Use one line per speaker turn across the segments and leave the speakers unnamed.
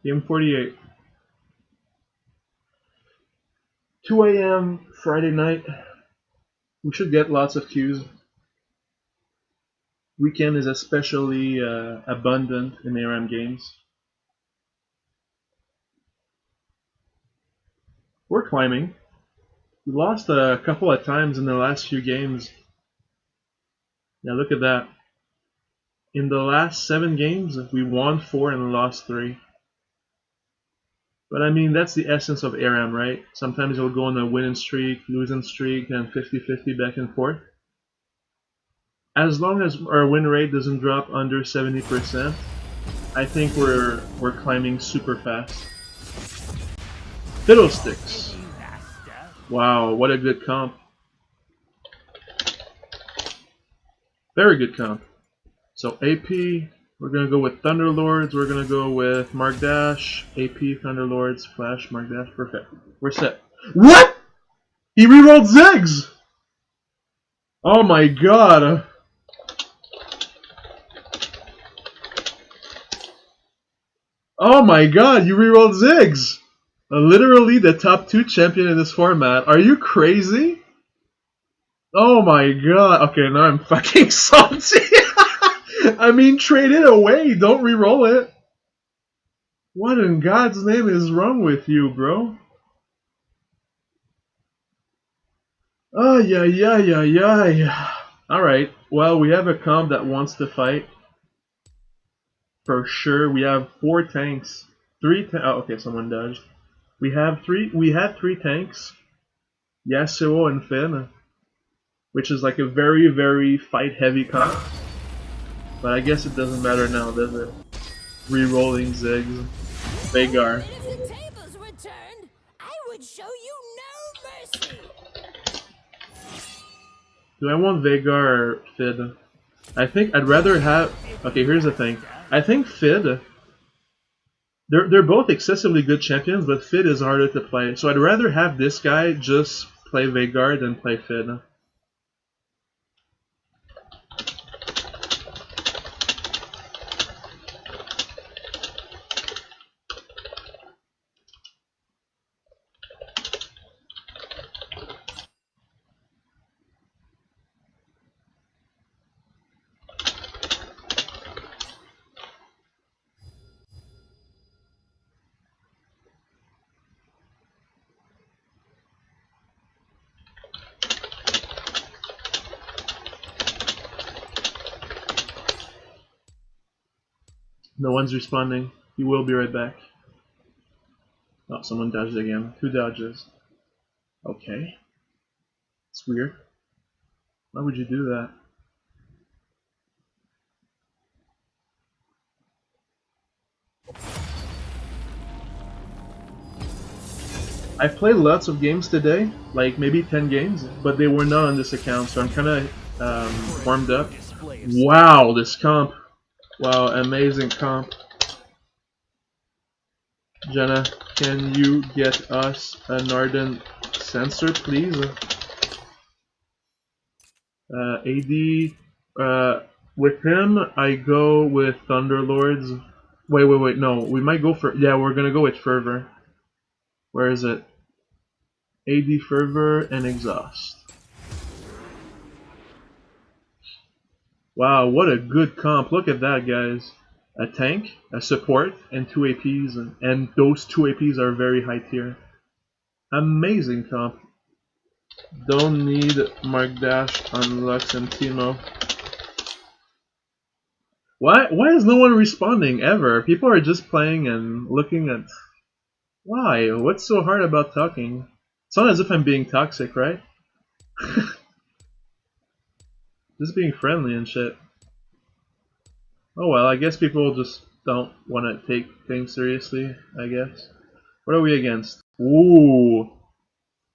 Game 48. 2 a.m. Friday night. We should get lots of queues. Weekend is especially abundant in ARAM games. We're climbing. We lost a couple of times in the last few games. Now look at that. In the last 7 games, we won 4 and lost 3. But I mean, that's the essence of ARAM, right? Sometimes you'll go on a winning streak, losing streak, and 50-50 back and forth. As long as our win rate doesn't drop under 70%, I think we're climbing super fast. Fiddlesticks. Wow, what a good comp. Very good comp. So AP, we're going to go with Thunderlords, we're going to go with Mark Dash, AP, Thunderlords, Flash, Mark Dash, perfect. We're set. What?! He rerolled Ziggs! Oh my god! Oh my god, you rerolled Ziggs! Literally the top 2 champion in this format. Are you crazy? Oh my god. Okay, now I'm fucking salty. I mean, trade it away. Don't re-roll it. What in God's name is wrong with you, bro? Oh, yeah. Alright, well, we have a comp that wants to fight. For sure, we have 4 tanks. 3 tanks. Oh, okay, someone dodged. We had 3 tanks. Yasuo and Finn. Which is like a very, very fight-heavy comp. But I guess it doesn't matter now, does it? Re-rolling Ziggs. Veigar.
If the tables were turned, I would show you no mercy.
Do I want Veigar or Fid? I think I'd rather have... Okay, here's the thing. I think Fid... They're both excessively good champions, but Fid is harder to play. So I'd rather have this guy just play Veigar than play Fid. No one's responding. He will be right back. Oh, someone dodged again. 2 dodges. Okay. It's weird. Why would you do that? I've played lots of games today, like maybe 10 games, but they were not on this account, so I'm kind of warmed up. Wow, this comp. Wow, amazing comp. Jenna, can you get us an Ardent sensor, please? AD, with him, I go with Thunderlords. Wait, no, we might go for... Yeah, we're gonna go with Fervor. Where is it? AD Fervor and Exhaust. Wow, what a good comp. Look at that, guys. A tank, a support, and 2 APs, and those 2 APs are very high tier. Amazing comp. Don't need Mark Dash on Lux and Timo. Why is no one responding ever? People are just playing and looking at... Why? What's so hard about talking? It's not as if I'm being toxic, right? Just being friendly and shit. Oh well, I guess people just don't want to take things seriously, I guess. What are we against? Ooh!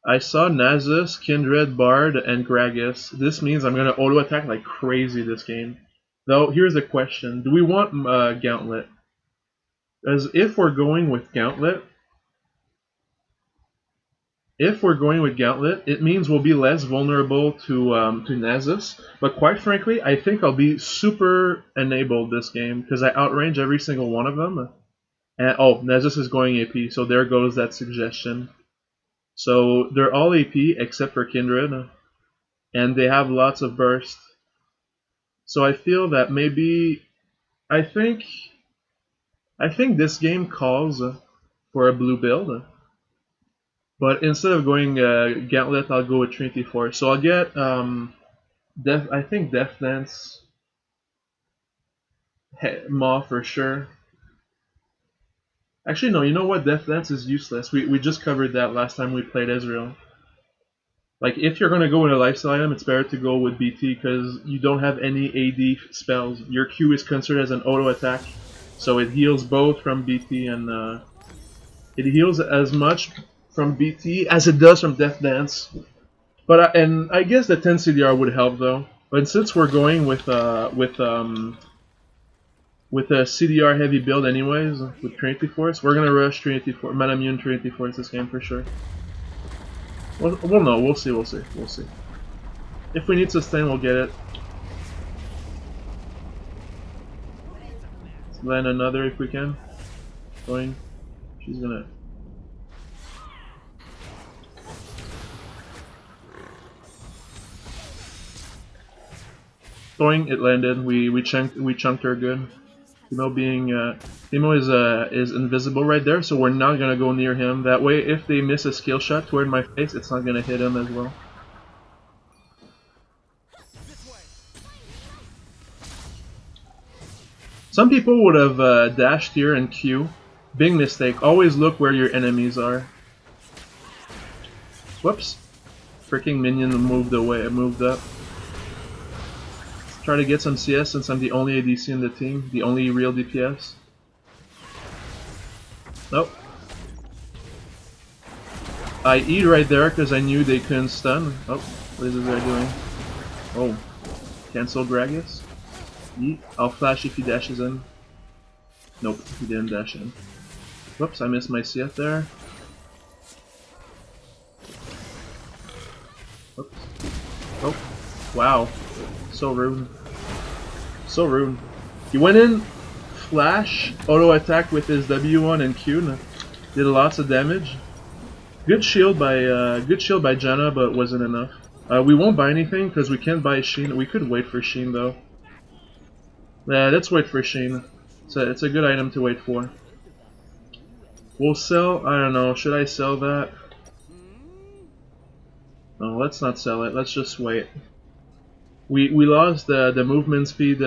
I saw Nasus, Kindred, Bard, and Gragas. This means I'm gonna auto attack like crazy this game. Though, here's the question. Do we want Gauntlet? Because if we're going with Gauntlet, it means we'll be less vulnerable to Nasus. But quite frankly, I think I'll be super enabled this game because I outrange every single one of them. And oh, Nessus is going AP, so there goes that suggestion. So they're all AP except for Kindred, and they have lots of burst. So I feel that maybe I think this game calls for a blue build, but instead of going Gauntlet, I'll go with Trinity Force. So I'll get I think Death Dance, Maw for sure. Actually, no. You know what? Death Dance is useless. We just covered that last time we played Ezreal. Like, if you're gonna go with a lifestyle item, it's better to go with BT because you don't have any AD spells. Your Q is considered as an auto attack, so it heals both from BT and it heals as much from BT as it does from Death Dance. But and I guess the 10 CDR would help though. But since we're going with a CDR heavy build anyways with Trinity Force, we're gonna rush Trinity Force, Manamune Trinity Force this game for sure. Well, no, we'll see. If we need sustain, we'll get it. Let's land another if we can. Going. She's gonna. Going. It landed. We chunked her good. Timo is invisible right there, so we're not gonna go near him. That way, if they miss a skill shot toward my face, it's not gonna hit him as well. Some people would have dashed here and Q. Big mistake. Always look where your enemies are. Whoops. Freaking minion moved away. Moved up. Try to get some CS since I'm the only ADC in the team, the only real DPS. Nope. I E'd right there because I knew they couldn't stun. Oh, what is this guy doing? Oh, cancel Gragas. Eat. I'll flash if he dashes in. Nope, he didn't dash in. Whoops, I missed my CF there. Whoops. Oh, wow. So rude. So rude. He went in, flash, auto attack with his W1 and Q, did lots of damage. Good shield by Janna, but wasn't enough. We won't buy anything because we can't buy Sheen. We could wait for Sheen though. Yeah, let's wait for Sheen. It's a good item to wait for. We'll sell. I don't know. Should I sell that? No, let's not sell it. Let's just wait. We lost the movement speed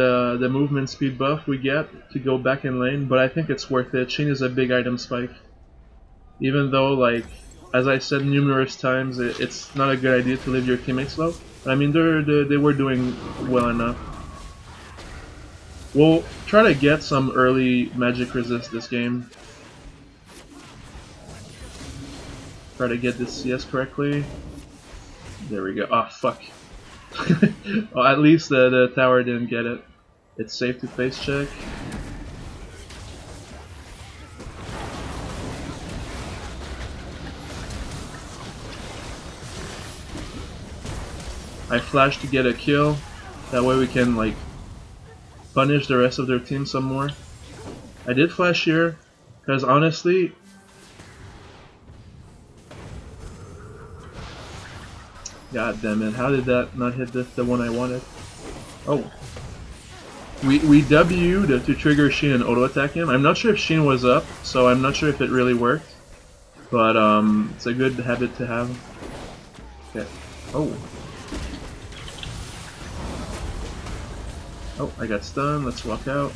buff we get to go back in lane, but I think it's worth it. Sheen is a big item spike. Even though, like, as I said numerous times, it's not a good idea to leave your teammates low. I mean, they were doing well enough. We'll try to get some early magic resist this game. Try to get this CS correctly. There we go. Ah, fuck. Well, at least the tower didn't get it. It's safe to face check. I flash to get a kill. That way we can like punish the rest of their team some more. I did flash here because honestly, god damn it, how did that not hit the one I wanted? Oh. We W'd to trigger Sheen and auto attack him. I'm not sure if Sheen was up, so I'm not sure if it really worked. But it's a good habit to have. Okay. Oh. Oh, I got stunned, let's walk out.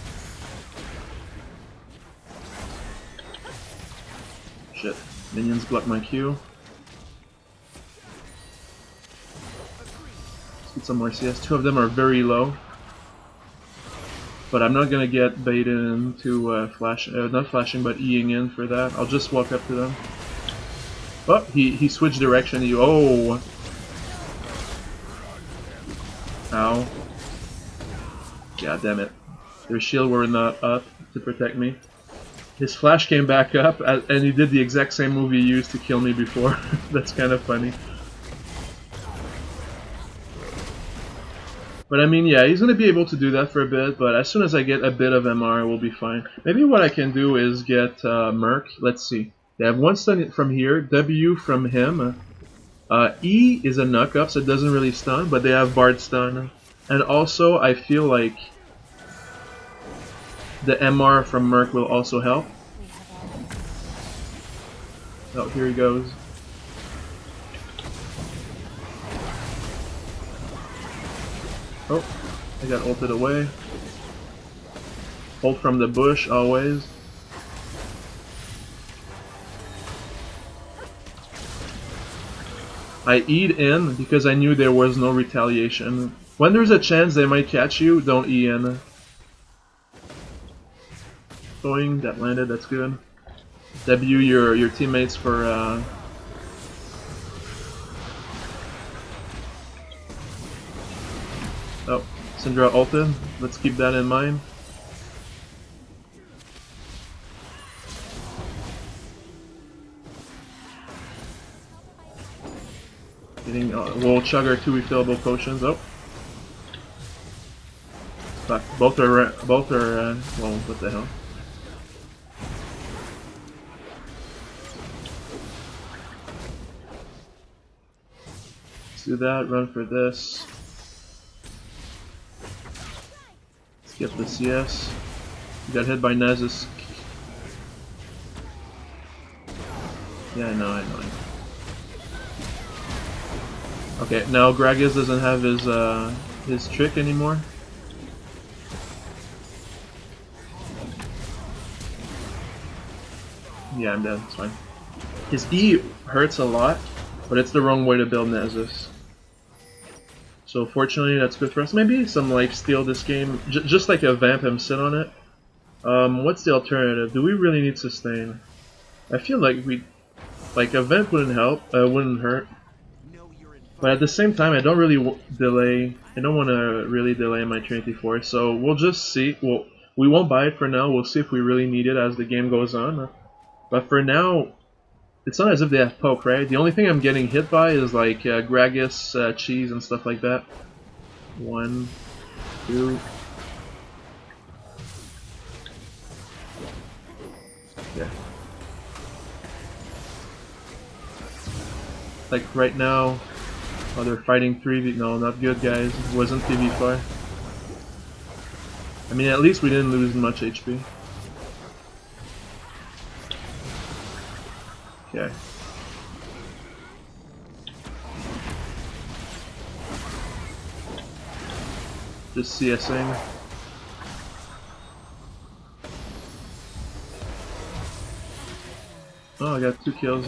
Shit. Minions block my Q. Get some more CS. Two of them are very low, but I'm not gonna get baited into not flashing, but Eing in for that. I'll just walk up to them. Oh, he switched direction. Oh, ow! God damn it! Their shield were not up to protect me. His flash came back up, and he did the exact same move he used to kill me before. That's kind of funny. But I mean, yeah, he's gonna be able to do that for a bit. But as soon as I get a bit of MR, we'll be fine. Maybe what I can do is get Merc. Let's see. They have one stun from here, W from him. E is a knock up, so it doesn't really stun, but they have Bard stun. And also, I feel like the MR from Merc will also help. Oh, here he goes. Oh, I got ulted away. Ult from the bush, always. I E'd in because I knew there was no retaliation. When there's a chance they might catch you, don't E in. Going, that landed, that's good. W your teammates for Oh, Syndra ulted. Let's keep that in mind. Getting, we'll chug our 2 refillable potions. Oh, fuck! Both are well, what the hell? Let's do that. Run for this. Let's get the CS. We got hit by Nasus. Yeah, I know. Okay, now Gragas doesn't have his trick anymore. Yeah, I'm dead, it's fine. His E hurts a lot, but it's the wrong way to build Nasus. So fortunately that's good for us. Maybe some lifesteal this game, just like a vamp him sit on it. What's the alternative? Do we really need sustain? I feel like a vamp wouldn't help, wouldn't hurt. But at the same time, I don't really I don't want to really delay my Trinity Force, so we'll just see. We won't buy it for now. We'll see if we really need it as the game goes on. But for now, it's not as if they have poke, right? The only thing I'm getting hit by is like Gragas, cheese, and stuff like that. 1, 2. Yeah. Like right now. Oh, they're fighting 3v. No, not good, guys. It wasn't PV5. I mean, at least we didn't lose much HP. Okay. Just CSing. Oh, I got 2 kills.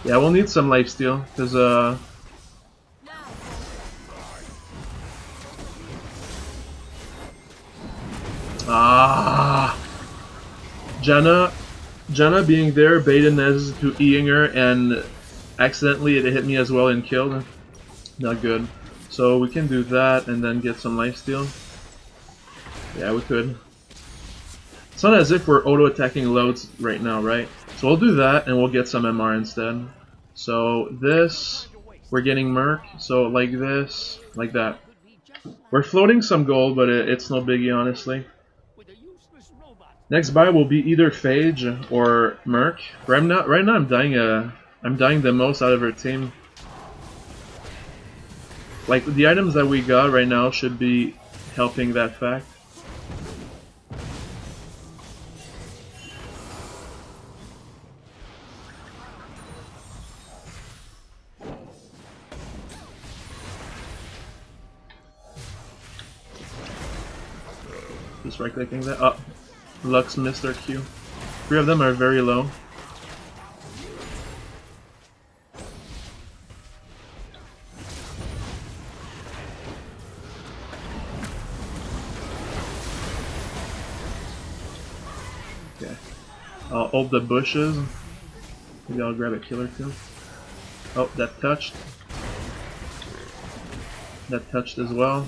Yeah, we'll need some lifesteal, because Janna being there baited Nez to E-ing her, and accidentally it hit me as well and killed. Not good. So we can do that and then get some lifesteal. Yeah, we could. It's not as if we're auto-attacking loads right now, right? So we'll do that and we'll get some MR instead. So this, we're getting Merc, so like this, like that. We're floating some gold, but it's no biggie, honestly. Next buy will be either Phage or Merc. Right now I'm dying the most out of our team. Like the items that we got right now should be helping that fact. Just right clicking that. Oh, Lux missed our Q. 3 of them are very low. Okay. I'll ult the bushes. Maybe I'll grab a killer too. Oh, that touched. That touched as well.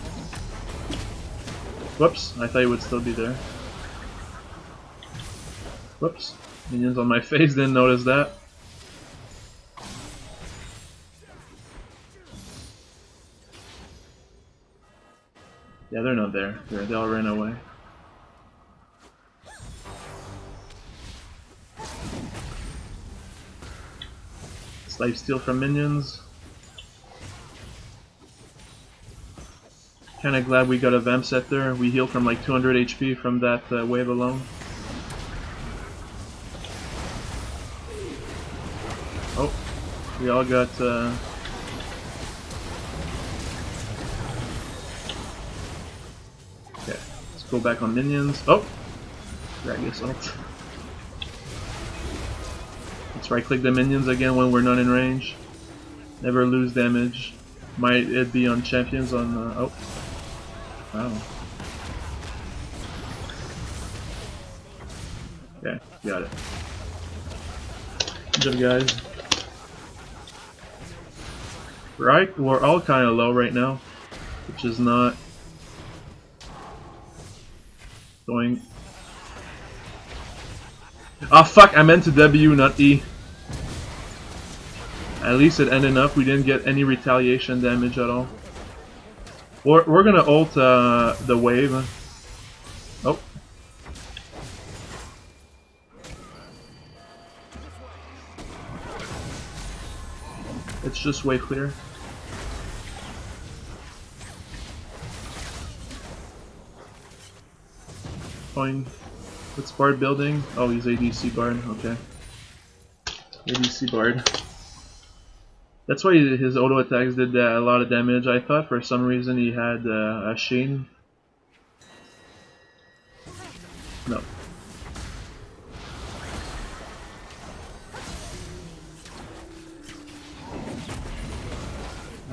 Whoops, I thought he would still be there. Whoops, minions on my face, didn't notice that. Yeah, they're not there. They all ran away. Lifesteal from minions. Kinda glad we got a vamp set there. We healed from like 200 HP from that wave alone. Oh, we all got okay, let's go back on minions. Oh! Gragas ult. Let's right click the minions again when we're not in range. Never lose damage. Might it be on champions on oh. Wow. Okay, got it. Good job, guys. Right, we're all kind of low right now, which is not going. Ah, fuck! I meant to W, not E. At least it ended up. We didn't get any retaliation damage at all. We're gonna ult the wave. Oh. It's just wave clear. Fine. What's Bard building? Oh, he's ADC Bard. Okay. ADC Bard. That's why his auto attacks did a lot of damage. I thought for some reason he had a Shane. No.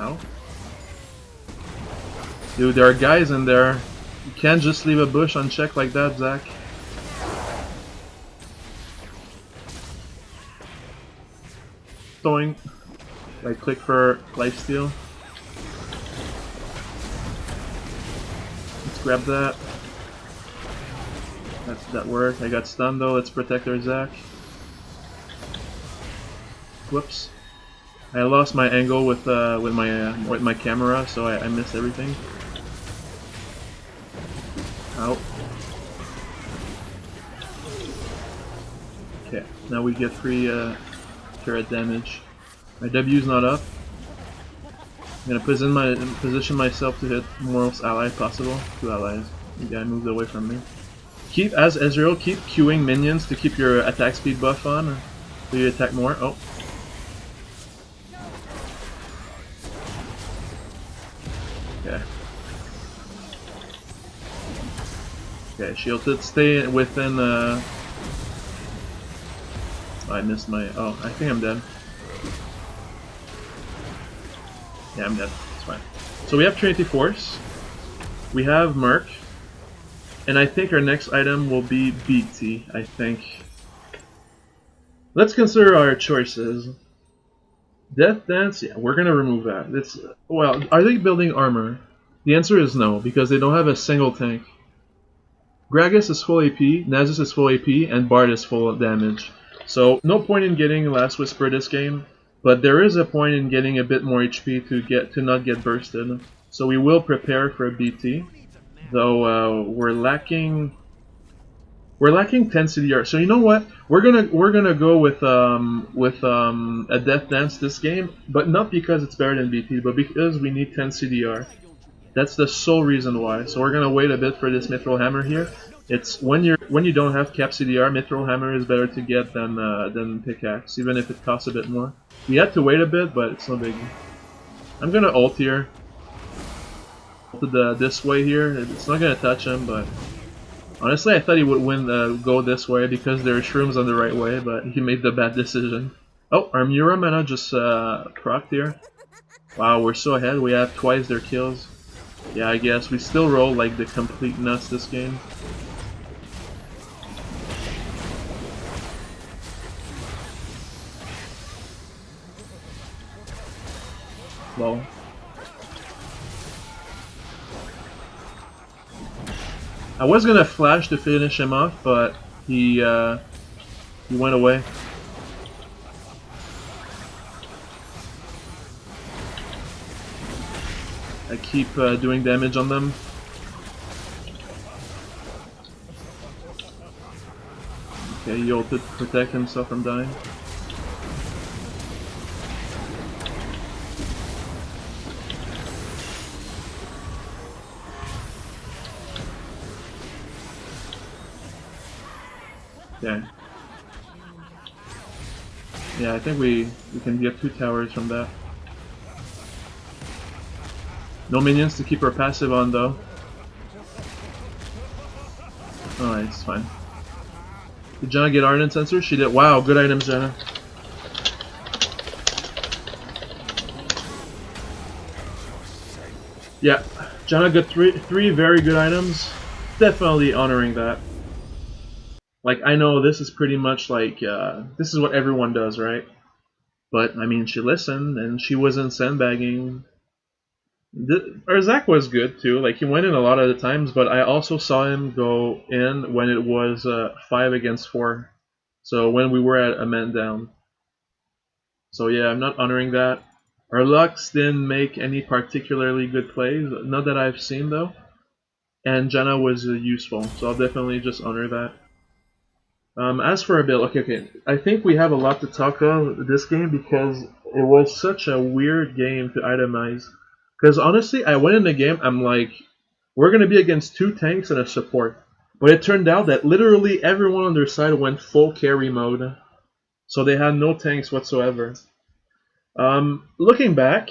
Ow. Dude, there are guys in there. You can't just leave a bush unchecked like that, Zach. Doink. Right click for lifesteal. Let's grab that. That worked. I got stunned though. Let's protect our Zach. Whoops. I lost my angle with my camera, so I missed everything. Ow. Okay, now we get free turret damage. My W's not up. I'm gonna position myself to hit most ally possible. 2 allies. The guy moved away from me. Keep, as Ezreal, keep queuing minions to keep your attack speed buff on, so you attack more. Oh. Okay. Okay, shielded. Stay within. I missed my. Oh, I think I'm dead. Yeah, I'm dead. It's fine. So we have Trinity Force. We have Merc. And I think our next item will be BT, I think. Let's consider our choices. Death Dance, yeah, we're gonna remove that. It's, well, are they building armor? The answer is no, because they don't have a single tank. Gragas is full AP, Nasus is full AP, and Bard is full damage. So, no point in getting Last Whisper this game, but there is a point in getting a bit more HP to not get bursted. So we will prepare for a BT. Though we're lacking 10 CDR. So you know what? We're gonna go with a Death Dance this game, but not because it's better than BT, but because we need 10 CDR. That's the sole reason why. So we're gonna wait a bit for this Mithril Hammer here. It's when you don't have cap CDR, Mithril Hammer is better to get than Pickaxe, even if it costs a bit more. We had to wait a bit, but it's no big. I'm gonna ult here. This way here. It's not gonna touch him, but honestly I thought he would go this way because there are shrooms on the right way, but he made the bad decision. Oh, our Mura mana just procced here. Wow, we're so ahead. We have twice their kills. Yeah, I guess we still roll like the complete nuts this game. Lol. I was gonna flash to finish him off, but he went away. I keep doing damage on them. Okay, he ulted to protect himself from dying. Okay. Yeah, I think we can get 2 towers from that. No minions to keep her passive on though. Alright, it's fine. Did Jenna get Ardent Sensor? She did. Wow, good items, Jenna. Yeah, Jenna got three very good items. Definitely honoring that. Like, I know this is pretty much like, this is what everyone does, right? But, I mean, she listened, and she wasn't sandbagging. Our Zach was good, too. Like, he went in a lot of the times, but I also saw him go in when it was 5 against 4. So, when we were at a man down. So, yeah, I'm not honoring that. Our Lux didn't make any particularly good plays. Not that I've seen, though. And Janna was useful, so I'll definitely just honor that. As for a build, okay, I think we have a lot to talk of this game because it was such a weird game to itemize. Because honestly, I went in the game, I'm like, we're going to be against 2 tanks and a support. But it turned out that literally everyone on their side went full carry mode. So they had no tanks whatsoever. Looking back,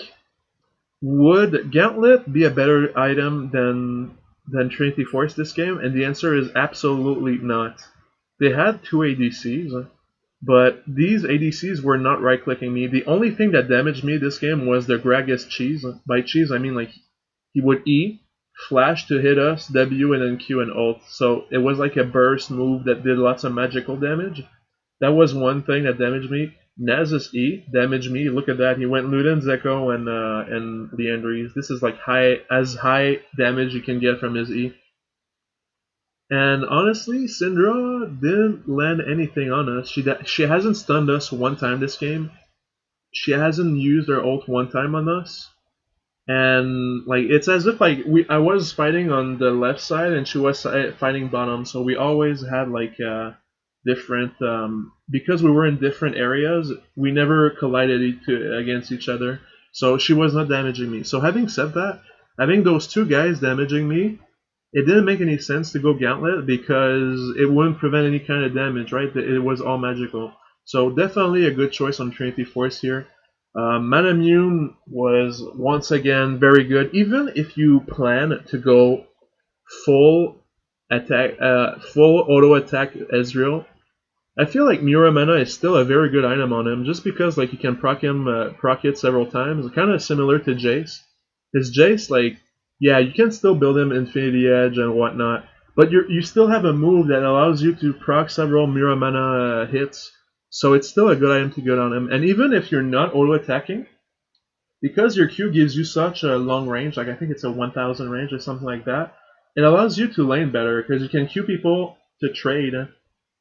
would Gauntlet be a better item than Trinity Force this game? And the answer is absolutely not. They had 2 ADCs, but these ADCs were not right-clicking me. The only thing that damaged me this game was the Gragas cheese. By cheese, I mean like he would E, flash to hit us, W, and then Q and ult. So it was like a burst move that did lots of magical damage. That was one thing that damaged me. Naz's E damaged me. Look at that. He went Luden, Zeko, and Leandries. This is like high damage you can get from his E. And honestly, Syndra didn't land anything on us. She hasn't stunned us one time this game. She hasn't used her ult one time on us. And like it's as if like I was fighting on the left side and she was fighting bottom. So we always had like different because we were in different areas. We never collided against each other. So she was not damaging me. So having said that, having those 2 guys damaging me, it didn't make any sense to go Gauntlet because it wouldn't prevent any kind of damage, right? It was all magical. So definitely a good choice on Trinity Force here. Manamune was once again very good. Even if you plan to go full attack, full auto attack Ezreal, I feel like Muramana is still a very good item on him, just because like you can proc it several times, kind of similar to Jace. His Jace, like, yeah, you can still build him Infinity Edge and whatnot, but you still have a move that allows you to proc several Muramana hits, so it's still a good item to get on him. And even if you're not auto attacking, because your Q gives you such a long range, like I think it's a 1000 range or something like that, it allows you to lane better because you can Q people to trade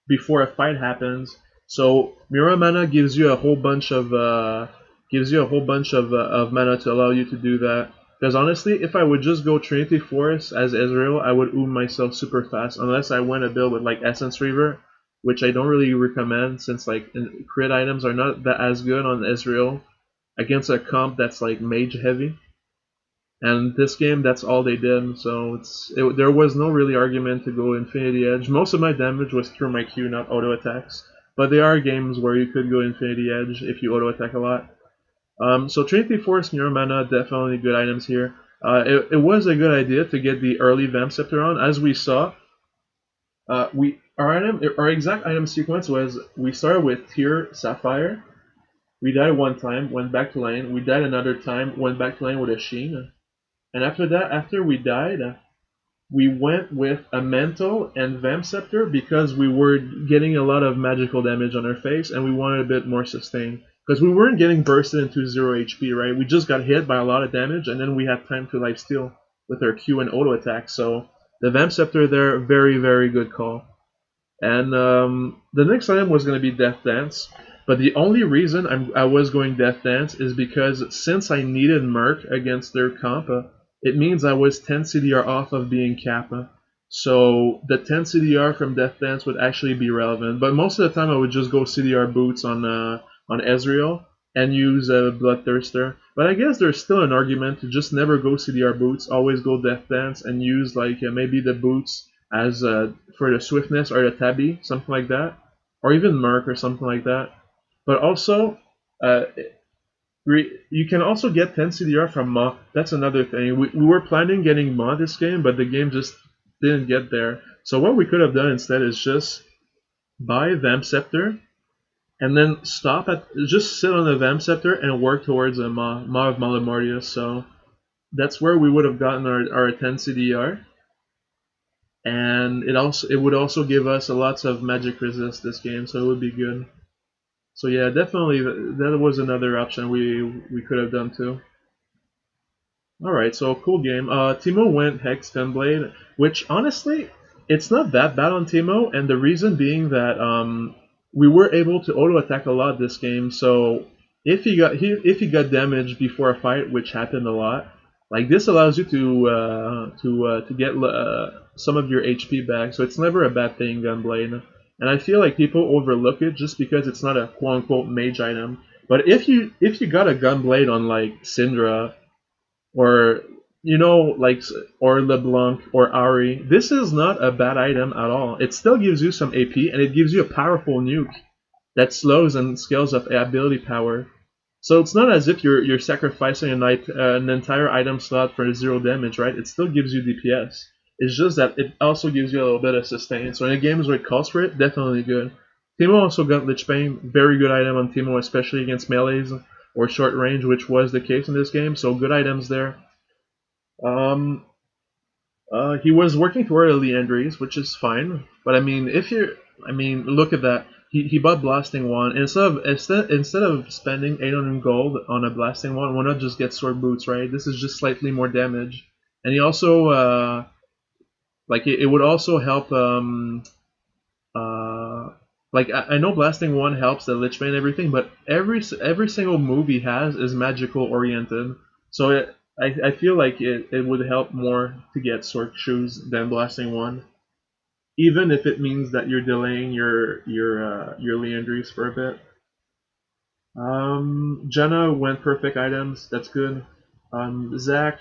before a fight happens. So Muramana gives you a whole bunch of mana to allow you to do that. Because honestly, if I would just go Trinity Force as Ezreal, I would oom myself super fast. Unless I went a build with like Essence Reaver, which I don't really recommend since like crit items are not that as good on Ezreal against a comp that's like mage heavy. And this game, that's all they did, so there was no really argument to go Infinity Edge. Most of my damage was through my Q, not auto attacks. But there are games where you could go Infinity Edge if you auto attack a lot. So Trinity Force, Muramana, definitely good items here. It was a good idea to get the early Vamp Scepter on. As we saw, our exact item sequence was we started with Tier Sapphire. We died one time, went back to lane. We died another time, went back to lane with a Sheen. And after that, after we died, we went with a Mantle and Vamp Scepter because we were getting a lot of magical damage on our face and we wanted a bit more sustain. Because we weren't getting bursted into 0 HP, right? We just got hit by a lot of damage and then we had time to lifesteal with our Q and auto attack. So the Vamp Scepter there, very, very good call. And the next item was going to be Death Dance. But the only reason I was going Death Dance is because since I needed Merc against their comp, it means I was 10 CDR off of being Kappa. So the 10 CDR from Death Dance would actually be relevant. But most of the time I would just go CDR boots on Ezreal and use Bloodthirster. But I guess there's still an argument to just never go CDR boots, always go Death Dance and use like maybe the boots as for the swiftness or the tabby, something like that, or even Merc or something like that. But also, uh, you can also get 10 CDR from Ma. That's another thing. We were planning getting Ma this game, but the game just didn't get there. So what we could have done instead is just buy Vamp Scepter and then just sit on the Vamp Scepter and work towards a Ma of Malamortia. So that's where we would have gotten our 10 CDR. And it would also give us a lots of magic resist this game, so it would be good. So yeah, definitely that was another option we could have done too. Alright, so cool game. Timo went Hex Gunblade, which honestly, it's not that bad on Timo, and the reason being that we were able to auto attack a lot this game. So if he got damaged before a fight, which happened a lot, like this allows you to get some of your HP back. So it's never a bad thing, Gunblade. And I feel like people overlook it just because it's not a quote unquote mage item. But if you got a Gunblade on like Syndra or like or LeBlanc or Ari, this is not a bad item at all. It still gives you some AP and it gives you a powerful nuke that slows and scales up ability power. So it's not as if you're sacrificing an entire item slot for 0 damage, right? It still gives you DPS. It's just that it also gives you a little bit of sustain. So in games where it calls for it, definitely good. Teemo also got Lich Bane, very good item on Teemo, especially against melees or short range, which was the case in this game. So good items there. He was working toward a Leandries, which is fine. But I mean, look at that. He bought Blasting Wand. Instead of spending 800 gold on a Blasting Wand, why not just get Sword Boots, right? This is just slightly more damage. And he also, it would also help, I know Blasting Wand helps the Lich Bane and everything, but every single move he has is magical oriented. So I feel like it would help more to get Sword Shoes than Blasting Wand, even if it means that you're delaying your Leandries for a bit. Jenna went perfect items. That's good. Zac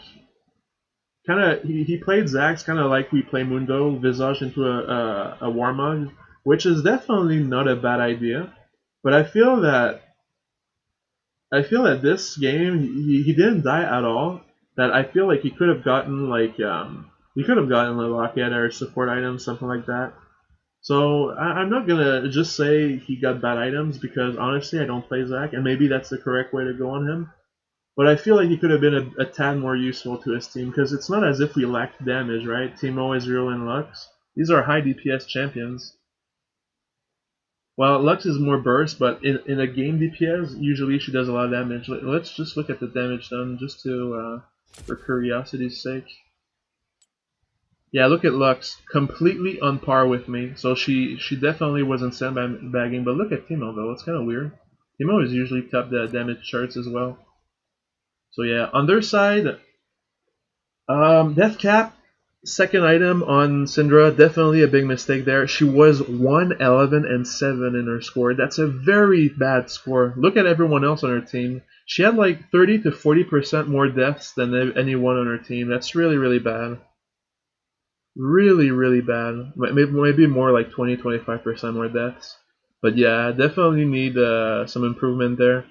he played Zax kind of like we play Mundo, Visage into a Warmog, which is definitely not a bad idea. But I feel that this game he didn't die at all. That I feel like he could have gotten a Lockhead or a support item, something like that. So I'm not gonna just say he got bad items because honestly I don't play Zac, and maybe that's the correct way to go on him. But I feel like he could have been a tad more useful to his team because it's not as if we lacked damage, right? Teemo, Ezreal, and Lux. These are high DPS champions. Well, Lux is more burst, but in a game DPS, usually she does a lot of damage. Let's just look at the damage done, just for curiosity's sake. Yeah, look at Lux, completely on par with me. So she definitely wasn't sandbagging. But look at Teemo though, it's kind of weird. Teemo is usually top the damage charts as well. So yeah, on their side, Death Cap, second item on Syndra, definitely a big mistake there. She was 111 and 7 in her score. That's a very bad score. Look at everyone else on her team. She had like 30 to 40% more deaths than anyone on her team. That's really, really bad. Really, really bad. Maybe more like 20-25% more deaths. But yeah, definitely need some improvement there.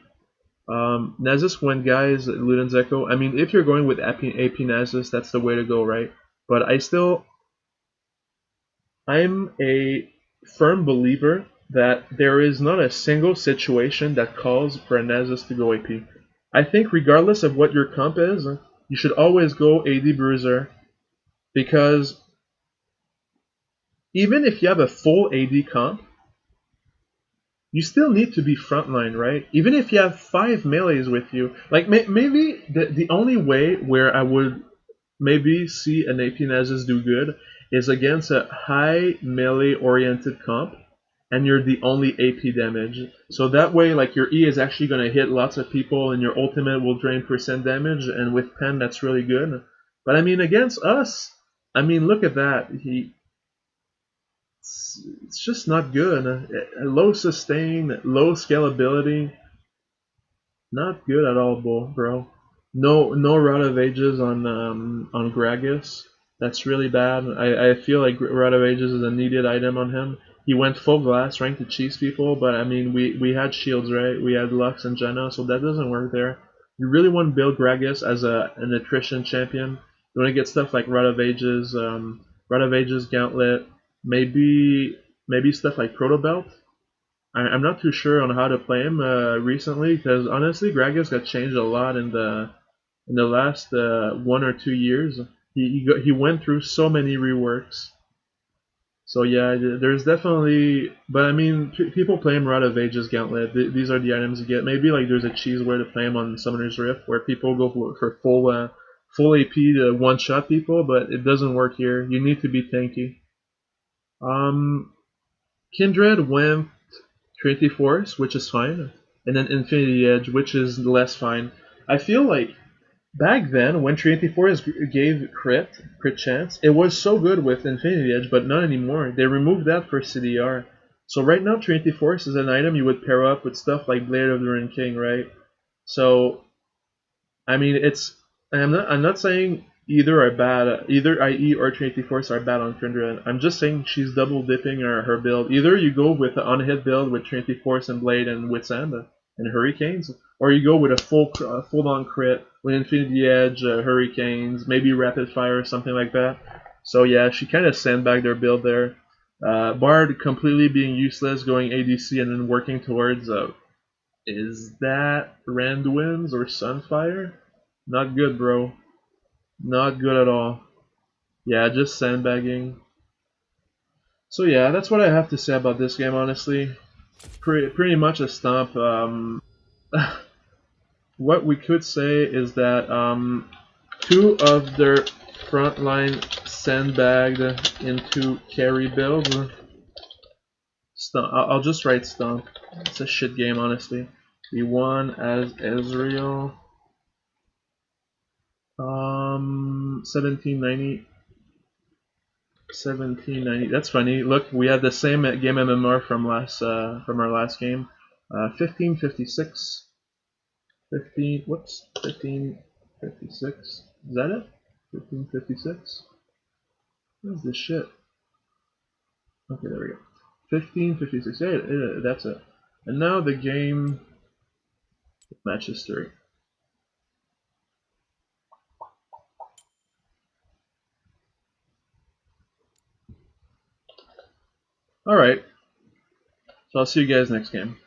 Nasus went guys, Luden's Echo. I mean, if you're going with AP Nasus, that's the way to go, right? But I'm a firm believer that there is not a single situation that calls for a Nasus to go AP. I think regardless of what your comp is, you should always go AD Bruiser, because even if you have a full AD comp, you still need to be frontline, right? Even if you have 5 melees with you. Like, maybe the only way where I would maybe see an AP Nasus do good is against a high melee-oriented comp, and you're the only AP damage. So that way, like, your E is actually going to hit lots of people, and your ultimate will drain percent damage, and with Pen, that's really good. But I mean, against us, I mean, look at that. It's just not good. Low sustain, low scalability. Not good at all, bro. No Rod of Ages on Gragas. That's really bad. I feel like Rod of Ages is a needed item on him. He went full glass trying to cheese people, but I mean we had shields, right? We had Lux and Jenna, so that doesn't work there. You really want to build Gragas as an attrition champion. You want to get stuff like Rod of Ages Gauntlet, maybe stuff like Proto Belt. I'm not too sure on how to play him recently because honestly, Gragas got changed a lot in the last 1 or 2 years. He went through so many reworks. So yeah, there's definitely, but I mean, people play him Rod of Ages Gauntlet. These are the items you get. Maybe like there's a cheese way to play him on Summoner's Rift where people go for full AP to one shot people, but it doesn't work here. You need to be tanky. Um, Kindred went Trinity Force, which is fine, and then Infinity Edge, which is less fine. I feel like back then, when Trinity Force gave crit chance, it was so good with Infinity Edge, but not anymore. They removed that for CDR. So right now, Trinity Force is an item you would pair up with stuff like Blade of the Ruin King, right? So I mean, I'm not saying either are bad. Either IE or Trinity Force are bad on Kindred. I'm just saying she's double dipping her build. Either you go with the unhit build with Trinity Force and Blade and Wits End and Hurricanes, or you go with a full on crit with Infinity Edge, Hurricanes, maybe Rapid Fire or something like that. So yeah, she kind of sandbagged their build there. Bard completely being useless, going ADC and then working towards is that Randuin's or Sunfire? Not good, bro. Not good at all. Yeah, just sandbagging. So yeah, that's what I have to say about this game, honestly. Pretty much a stomp. What we could say is that two of their frontline sandbagged into carry builds. I'll just write stomp. It's a shit game, honestly. We won as Ezreal. 1790. 1790. That's funny. Look, we had the same game MMR from our last game. 1556. 15. Whoops. 1556. Is that it? 1556. What is this shit? Okay, there we go. 1556. Yeah, that's it. And now the game match history. All right. So I'll see you guys next game.